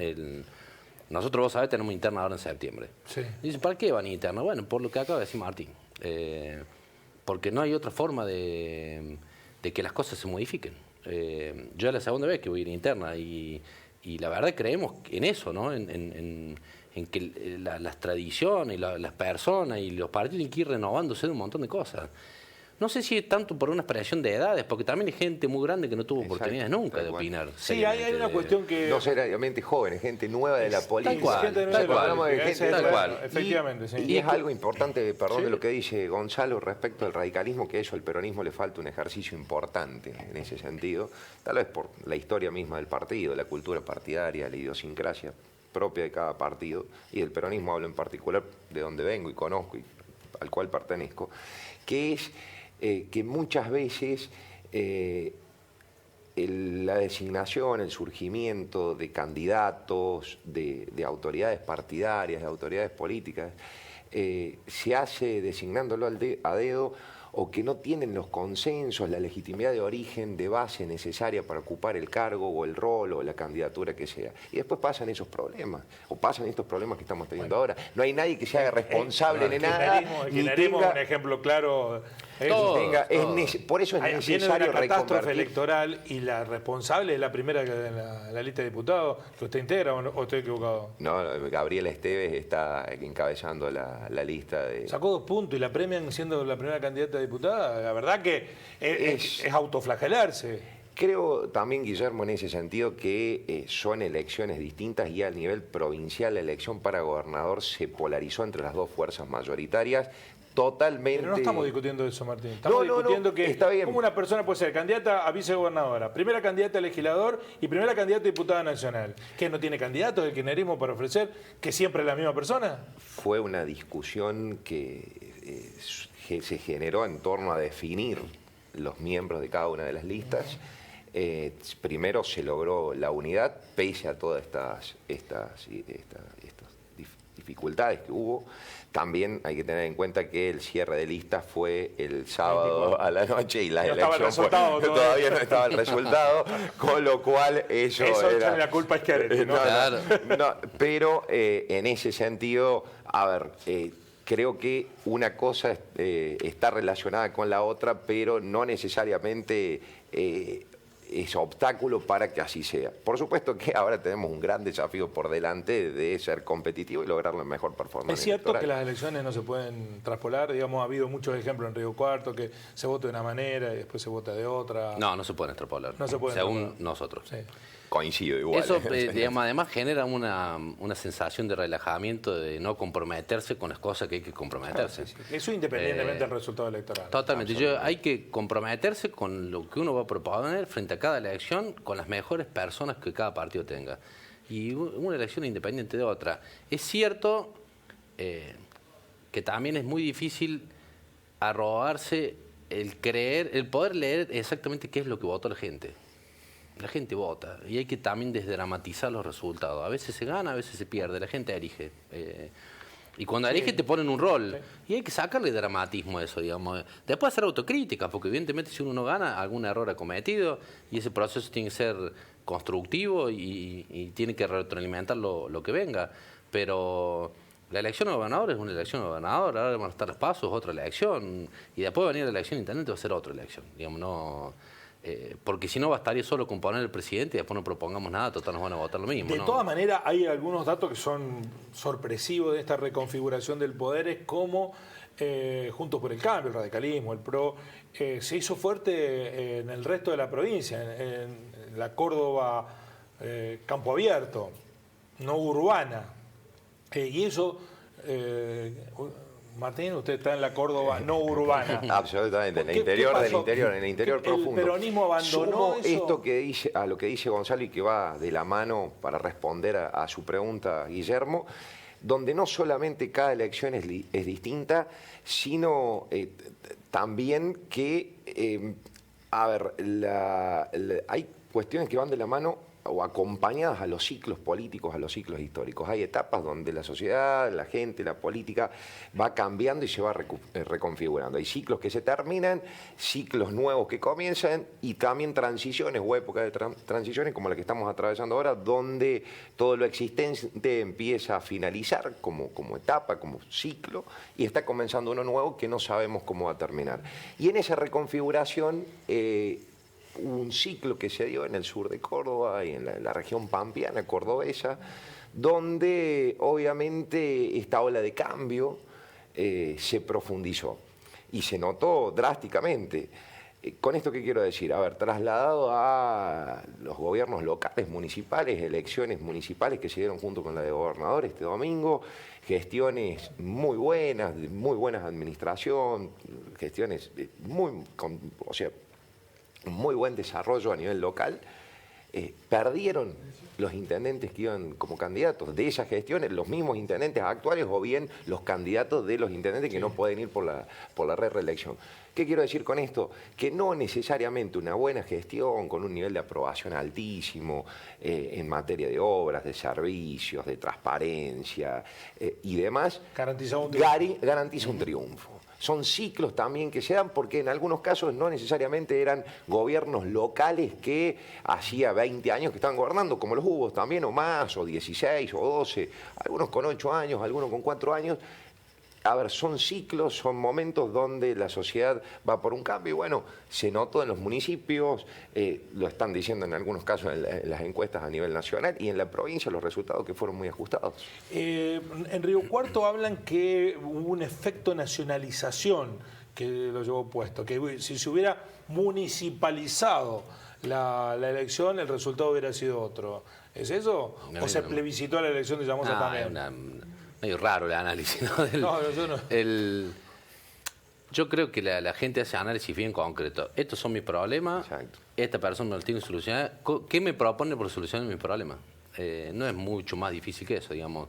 Nosotros, vos sabés, tenemos interna ahora en septiembre. Sí. Dicen, ¿para qué van a interna? Bueno, por lo que acaba de decir Martín. Porque no hay otra forma de que las cosas se modifiquen. Yo es la segunda vez que voy a ir interna y la verdad creemos en eso, ¿no? En que las tradiciones, y las personas y los partidos tienen que ir renovándose de un montón de cosas. No sé si es tanto por una expresión de edades, porque también hay gente muy grande que no tuvo oportunidades nunca de opinar. Sí, hay una cuestión que... No seriamente jóvenes, gente nueva de la política. Tal cual. Efectivamente, sí. Y es algo importante, perdón, de lo que dice Gonzalo respecto al radicalismo, que eso al peronismo le falta un ejercicio importante en ese sentido, tal vez por la historia misma del partido, la cultura partidaria, la idiosincrasia propia de cada partido, y del peronismo hablo en particular de donde vengo y conozco y al cual pertenezco, que es que muchas veces la designación, el surgimiento de candidatos, de autoridades partidarias, de autoridades políticas, se hace designándolo a dedo, o que no tienen los consensos, la legitimidad de origen, de base necesaria para ocupar el cargo o el rol o la candidatura que sea. Y después pasan esos problemas, o pasan estos problemas que estamos teniendo ahora. No hay nadie que se haga responsable de nada. El kirchnerismo es un ejemplo claro. Por eso es necesario una catástrofe reconvertir. electoral y la responsable es la primera en la lista de diputados que usted integra, o estoy equivocado. No, Gabriela Esteves está encabezando la lista de... Sacó 2 puntos y la premian siendo la primera candidata a diputada. La verdad que es autoflagelarse. Creo también, Guillermo, en ese sentido que son elecciones distintas y a nivel provincial la elección para gobernador se polarizó entre las dos fuerzas mayoritarias. Totalmente. Pero no estamos discutiendo eso, Martín. Estamos discutiendo que está bien. cómo una persona puede ser candidata a vicegobernadora, primera candidata a legislador y primera candidata a diputada nacional. ¿Que no tiene candidato del kirchnerismo para ofrecer? ¿Que siempre es la misma persona? Fue una discusión que se generó en torno a definir los miembros de cada una de las listas. Primero se logró la unidad, pese a todas estas dificultades que hubo. También hay que tener en cuenta que el cierre de listas fue el sábado a la noche y la elección todavía no estaba el resultado, con lo cual eso era... la culpa es que ¿no? Claro. Pero en ese sentido, a ver... creo que una cosa está relacionada con la otra, pero no necesariamente es obstáculo para que así sea. Por supuesto que ahora tenemos un gran desafío por delante de ser competitivo y lograr la mejor performance. Es cierto electoral. que las elecciones no se pueden traspolar, digamos, ha habido muchos ejemplos en Río Cuarto que se vota de una manera y después se vota de otra. No, no se pueden extrapolar. No se pueden según extrapolar. nosotros. Sí. Coincido igual. Eso, digamos, además genera una sensación de relajamiento, de no comprometerse con las cosas que hay que comprometerse. Claro, sí. Eso independientemente del resultado electoral. Totalmente. Hay que comprometerse con lo que uno va a proponer frente a cada elección, con las mejores personas que cada partido tenga. Y una elección independiente de otra. Es cierto que también es muy difícil arrogarse el poder leer exactamente qué es lo que votó la gente. La gente vota y hay que también desdramatizar los resultados. A veces se gana, a veces se pierde, la gente elige. Y cuando elige te ponen un rol. Sí. Y hay que sacarle dramatismo a eso, digamos. Después hacer autocrítica, porque evidentemente si uno no gana, algún error ha cometido y ese proceso tiene que ser constructivo y tiene que retroalimentar lo que venga. Pero la elección de gobernador es una elección de gobernador, ahora van a estar los pasos, otra elección. Y después va a venir la elección intendente, va a ser otra elección. Digamos, no... porque si no bastaría solo con poner el presidente y después no propongamos nada, total nos van a votar lo mismo. De todas maneras, hay algunos datos que son sorpresivos de esta reconfiguración del poder, es como Juntos por el Cambio, el radicalismo, el PRO, se hizo fuerte en el resto de la provincia, en la Córdoba Campo Abierto, no urbana. Y eso... Martín, usted está en la Córdoba no urbana. Absolutamente, en el interior profundo. ¿El peronismo abandonó eso? Esto que dice, a lo que dice Gonzalo y que va de la mano para responder a su pregunta, Guillermo, donde no solamente cada elección es distinta, sino también que, hay cuestiones que van de la mano o acompañadas a los ciclos políticos, a los ciclos históricos. Hay etapas donde la sociedad, la gente, la política va cambiando y se va reconfigurando. Hay ciclos que se terminan, ciclos nuevos que comienzan y también transiciones o épocas de transiciones como la que estamos atravesando ahora, donde todo lo existente empieza a finalizar como etapa, como ciclo, y está comenzando uno nuevo que no sabemos cómo va a terminar. Y en esa reconfiguración... un ciclo que se dio en el sur de Córdoba y en la región pampeana cordobesa, donde obviamente esta ola de cambio se profundizó y se notó drásticamente. ¿Con esto qué quiero decir? Trasladado a los gobiernos locales, municipales, elecciones municipales que se dieron junto con la de gobernador este domingo, gestiones muy buenas administración, gestiones muy buen desarrollo a nivel local, perdieron los intendentes que iban como candidatos de esas gestiones, los mismos intendentes actuales o bien los candidatos de los intendentes que no pueden ir por la reelección. ¿Qué quiero decir con esto? Que no necesariamente una buena gestión con un nivel de aprobación altísimo en materia de obras, de servicios, de transparencia y demás, garantiza un triunfo. Son ciclos también que se dan porque en algunos casos no necesariamente eran gobiernos locales que hacía 20 años que estaban gobernando, como los hubo también, o más, o 16, o 12, algunos con 8 años, algunos con 4 años. Son ciclos, son momentos donde la sociedad va por un cambio y bueno, se notó en los municipios, lo están diciendo en algunos casos en las encuestas a nivel nacional y en la provincia los resultados que fueron muy ajustados. En Río Cuarto hablan que hubo un efecto nacionalización que lo llevó puesto, que si se hubiera municipalizado la elección, el resultado hubiera sido otro. ¿Es eso? No, ¿O se no. plebiscitó la elección de Llamosa No, también? es medio raro el análisis, ¿no? Yo no. Yo creo que la gente hace análisis bien concreto. Estos son mis problemas, Exacto. esta persona no los tiene solucionados. ¿Qué me propone por solucionar mis problemas? No es mucho más difícil que eso, digamos.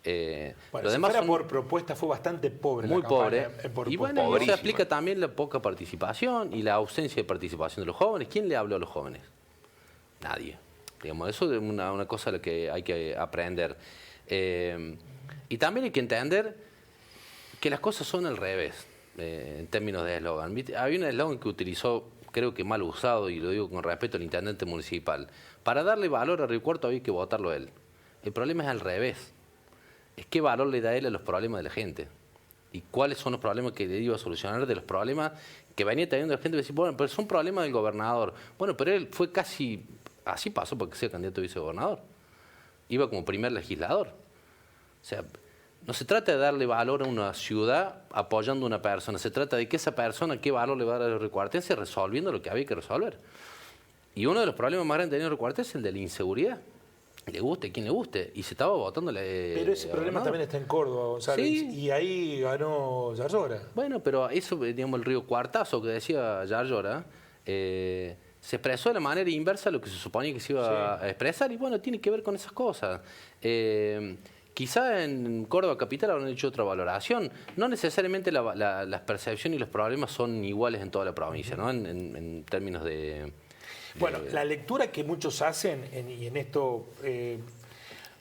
Bueno, Lo si demás fuera son por propuesta fue bastante pobre muy la pobre. campaña, Y bueno, eso pobrísima. explica también la poca participación y la ausencia de participación de los jóvenes. ¿Quién le habló a los jóvenes? Nadie. Digamos, eso es una cosa a la que hay que aprender. Y también hay que entender que las cosas son al revés, en términos de eslogan. Había un eslogan que utilizó, creo que mal usado, y lo digo con respeto al intendente municipal. Para darle valor a Río Cuarto había que votarlo a él. El problema es al revés. Es qué valor le da él a los problemas de la gente. Y cuáles son los problemas que le iba a solucionar de los problemas que venía teniendo la gente. Decir, bueno, pero son problemas del gobernador. Bueno, pero él fue casi... Así pasó porque sea candidato a vicegobernador. Iba como primer legislador. O sea, no se trata de darle valor a una ciudad apoyando a una persona. Se trata de que esa persona, qué valor le va a dar a los recuartenses resolviendo lo que había que resolver. Y uno de los problemas más grandes de los recuartenses es el de la inseguridad. Le guste quien le guste. Y se estaba votando Pero ese problema también está en Córdoba, Gonzalo. Sí. Y ahí ganó Yarlora. Bueno, pero eso, digamos, el río Cuartazo que decía Yarlora, se expresó de la manera inversa a lo que se suponía que se iba a expresar. Y bueno, tiene que ver con esas cosas. Quizá en Córdoba Capital habrán hecho otra valoración. No necesariamente las percepciones y los problemas son iguales en toda la provincia, ¿no? En términos de... Bueno, la lectura que muchos hacen, y en esto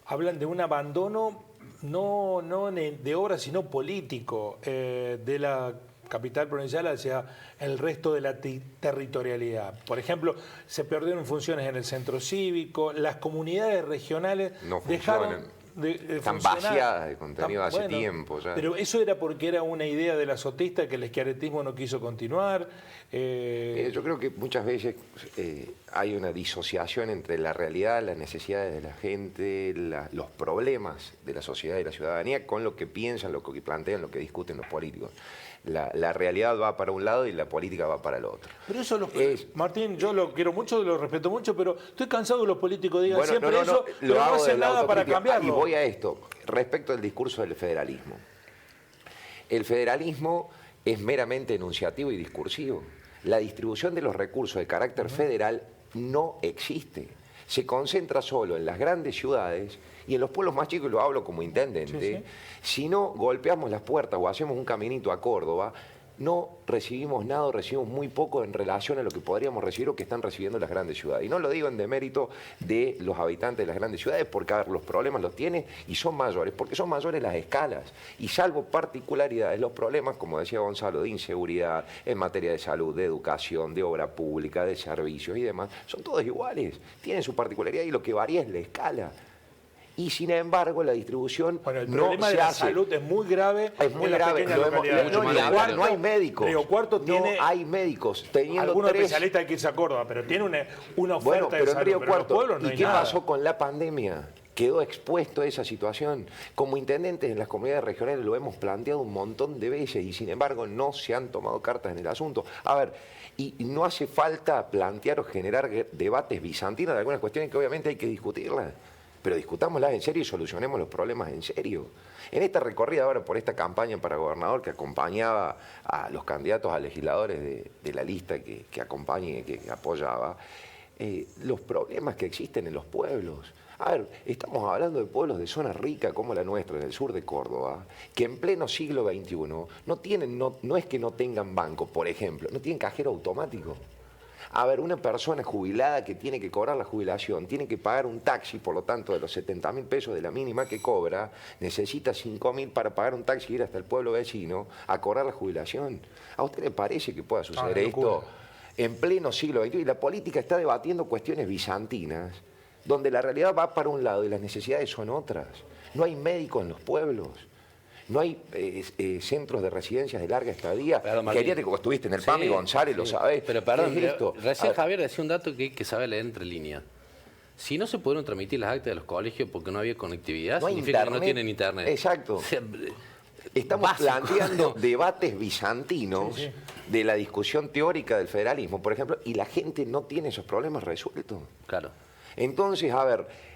hablan de un abandono no de obra, sino político, de la capital provincial hacia el resto de la territorialidad. Por ejemplo, se perdieron funciones en el centro cívico, las comunidades regionales No dejaron... funcionan. Están vaciadas de contenido hace tiempo ya. Pero eso era porque era una idea del azotista que el esquiaretismo no quiso continuar. Yo creo que muchas veces hay una disociación entre la realidad, las necesidades de la gente, los problemas de la sociedad y la ciudadanía con lo que piensan, lo que plantean, lo que discuten los políticos. La realidad va para un lado y la política va para el otro. Pero eso, Martín, yo lo quiero mucho, lo respeto mucho, pero estoy cansado de los políticos digan siempre eso, pero no hacen nada para cambiarlo. Y voy a esto, respecto al discurso del federalismo. El federalismo es meramente enunciativo y discursivo. La distribución de los recursos de carácter federal no existe. Se concentra solo en las grandes ciudades y en los pueblos más chicos, y lo hablo como intendente. Si no golpeamos las puertas o hacemos un caminito a Córdoba, no recibimos nada o recibimos muy poco en relación a lo que podríamos recibir o que están recibiendo las grandes ciudades. Y no lo digo en demérito de los habitantes de las grandes ciudades, porque a ver, los problemas los tienen y son mayores, porque son mayores las escalas. Y salvo particularidades, los problemas, como decía Gonzalo, de inseguridad, en materia de salud, de educación, de obra pública, de servicios y demás, son todos iguales, tienen su particularidad y lo que varía es la escala. Y sin embargo la distribución el no problema se de la hace. salud es muy grave. Es muy en las grave. pequeñas Lo hemos- localidades. no, ni hablar, no hay médicos. Río Cuarto tiene no hay médicos. Teniendo algunos 3... especialistas hay que irse a Córdoba, pero tiene una oferta Bueno, pero de en salud. Río Pero en los Cuarto, pueblos no ¿y hay qué nada. pasó con la pandemia? Quedó expuesto a esa situación. Como intendentes en las comunidades regionales lo hemos planteado un montón de veces y sin embargo no se han tomado cartas en el asunto. A ver, y no hace falta plantear o generar debates bizantinos de algunas cuestiones que obviamente hay que discutirlas. Pero discutámoslas en serio y solucionemos los problemas en serio. En esta recorrida ahora por esta campaña para gobernador que acompañaba a los candidatos a legisladores de la lista que acompaña y que apoyaba, los problemas que existen en los pueblos. A ver, estamos hablando de pueblos de zona rica como la nuestra, en el sur de Córdoba, que en pleno siglo XXI no es que no tengan banco, por ejemplo, no tienen cajero automático. A ver, una persona jubilada que tiene que cobrar la jubilación, tiene que pagar un taxi, por lo tanto, de los 70.000 pesos de la mínima que cobra, necesita 5.000 para pagar un taxi y ir hasta el pueblo vecino a cobrar la jubilación. ¿A usted le parece que pueda suceder esto en pleno siglo XXI? Y la política está debatiendo cuestiones bizantinas, donde la realidad va para un lado y las necesidades son otras. No hay médicos en los pueblos. No hay centros de residencias de larga estadía. Geriátrico, estuviste en el PAMI, González, lo sabés. Pero perdón, ¿Qué es esto? recién Javier decía un dato que hay que saber leer entre líneas. Si no se pudieron transmitir las actas de los colegios porque no había conectividad, No hay significa que no internet. tienen internet. Exacto. O sea, Estamos básico. planteando debates bizantinos Sí, sí. de la discusión teórica del federalismo, por ejemplo, y la gente no tiene esos problemas resueltos. Claro. Entonces, a ver,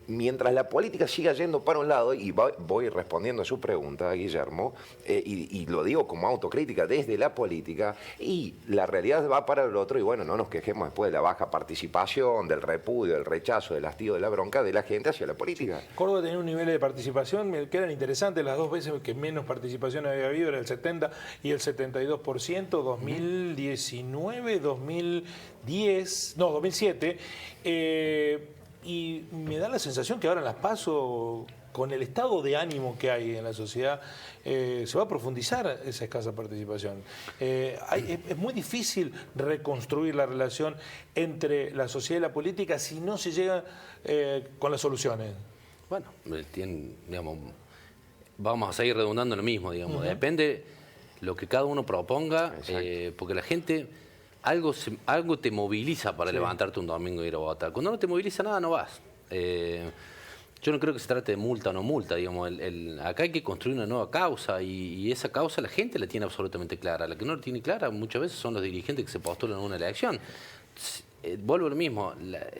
mientras la política siga yendo para un lado, y voy respondiendo a su pregunta, Guillermo, y lo digo como autocrítica desde la política, y la realidad va para el otro, y bueno, no nos quejemos después de la baja participación, del repudio, del rechazo, del hastío, de la bronca de la gente hacia la política. Córdoba tenía un nivel de participación que eran interesantes, las dos veces que menos participación había habido era el 70 y el 72%, 2019, 2010, no, 2007, y me da la sensación que ahora en las PASO, con el estado de ánimo que hay en la sociedad, se va a profundizar esa escasa participación. Es muy difícil reconstruir la relación entre la sociedad y la política si no se llega con las soluciones. Bueno, digamos, vamos a seguir redundando en lo mismo, digamos. Depende lo que cada uno proponga, porque la gente, algo te moviliza para levantarte un domingo e ir a votar. Cuando no te moviliza nada, no vas. Yo no creo que se trate de multa o no multa, digamos. Acá hay que construir una nueva causa y esa causa la gente la tiene absolutamente clara. La que no la tiene clara muchas veces son los dirigentes que se postulan en una elección. Vuelvo a lo mismo,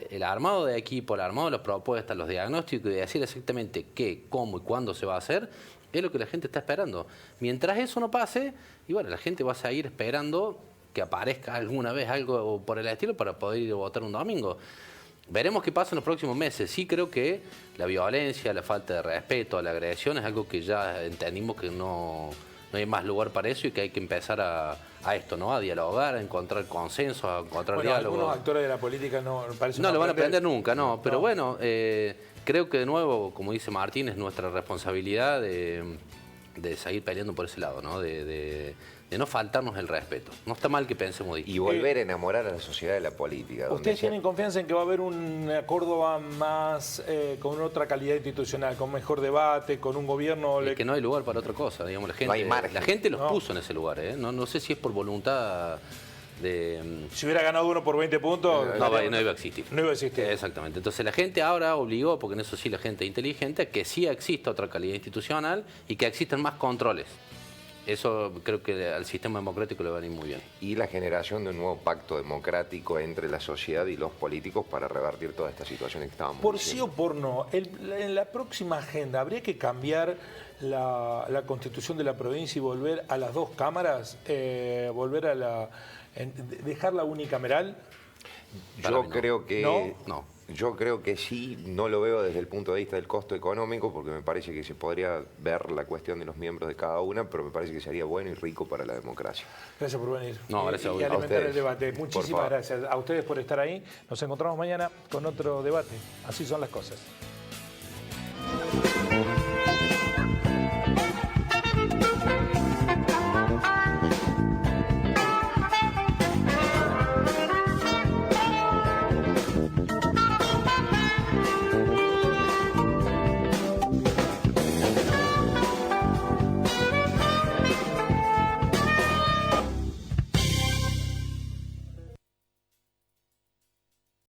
el armado de equipo, el armado de las propuestas, los diagnósticos y decir exactamente qué, cómo y cuándo se va a hacer, es lo que la gente está esperando. Mientras eso no pase, y bueno, la gente va a seguir esperando que aparezca alguna vez algo por el estilo para poder ir a votar un domingo. Veremos qué pasa en los próximos meses. Sí creo que la violencia, la falta de respeto, la agresión es algo que ya entendimos que no hay más lugar para eso y que hay que empezar a esto, ¿no? A dialogar, a encontrar consenso, a encontrar diálogo. Algunos actores de la política no parece No lo van a aprender nunca, no. Pero bueno, creo que de nuevo, como dice Martín, es nuestra responsabilidad de seguir peleando por ese lado, ¿no? De no faltarnos el respeto. No está mal que pensemos Y volver a enamorar a la sociedad de la política. ¿Ustedes tienen confianza en que va a haber una Córdoba más con otra calidad institucional, con mejor debate, con un gobierno... Es que no hay lugar para otra cosa, digamos, No hay margen. la gente los puso en ese lugar, ¿eh? No sé si es por voluntad de... Si hubiera ganado uno por 20 puntos... No iba a existir. No iba a existir. Exactamente. Entonces la gente ahora obligó, porque en eso sí la gente es inteligente, a que sí exista otra calidad institucional y que existan más controles. Eso creo que al sistema democrático le va a venir muy bien. Y la generación de un nuevo pacto democrático entre la sociedad y los políticos para revertir toda esta situación que estábamos Por diciendo. sí o por no, en la próxima agenda habría que cambiar la constitución de la provincia y volver a las dos cámaras, volver a dejarla unicameral. Yo creo que... No. Yo creo que sí, no lo veo desde el punto de vista del costo económico, porque me parece que se podría ver la cuestión de los miembros de cada una, pero me parece que sería bueno y rico para la democracia. Gracias por venir. No, gracias y a alimentar ustedes. el debate. Muchísimas Por favor. gracias a ustedes por estar ahí. Nos encontramos mañana con otro debate. Así son las cosas.